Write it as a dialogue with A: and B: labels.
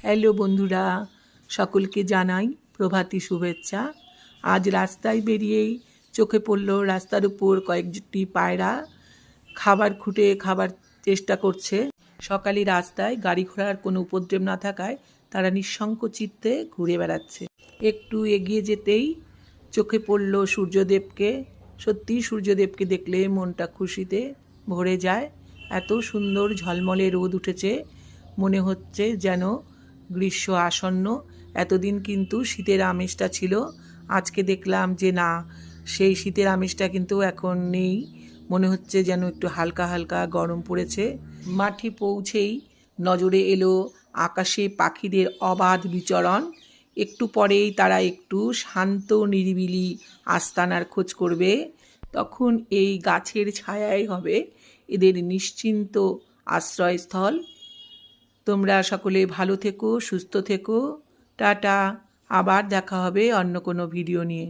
A: Hello বন্ধুরা, সকলকে জানাই প্রভাতী শুভেচ্ছা। আজ রাস্তায় বেরিয়েই চোখে পড়ল রাস্তার উপর কয়েকটি পায়রা খাবার খুঁটে খাবার চেষ্টা করছে। সকালে রাস্তায় গাড়ি ঘোড়ার কোনো উপদ্রব না থাকায় তারা নিঃসংকোচিত্তে ঘুরে বেড়াচ্ছে। একটু এগিয়ে যেতেই চোখে পড়ল সূর্যদেবকে। সত্যি সূর্যদেবকে দেখলে মনটা খুশিতে ভরে যায়। এত সুন্দর ঝলমলে রোদ উঠেছে, মনে হচ্ছে যেন গ্রীষ্ম আসন্ন। এতদিন কিন্তু শীতের আমেজটা ছিল, আজকে দেখলাম যে না, সেই শীতের আমেজটা কিন্তু এখন নেই। মনে হচ্ছে যেন একটু হালকা হালকা গরম পড়েছে। মাঠে পৌঁছেই নজরে এলো আকাশে পাখিদের অবাধ বিচরণ। একটু পরেই তারা একটু শান্ত নিরিবিলি আস্তানার খোঁজ করবে। তখন এই গাছের ছায়াই হবে এদের নিশ্চিন্ত আশ্রয়স্থল। তোমরা সকলে ভালো থেকো, সুস্থ থেকো। টাটা। আবার দেখা হবে অন্য কোনো ভিডিও নিয়ে।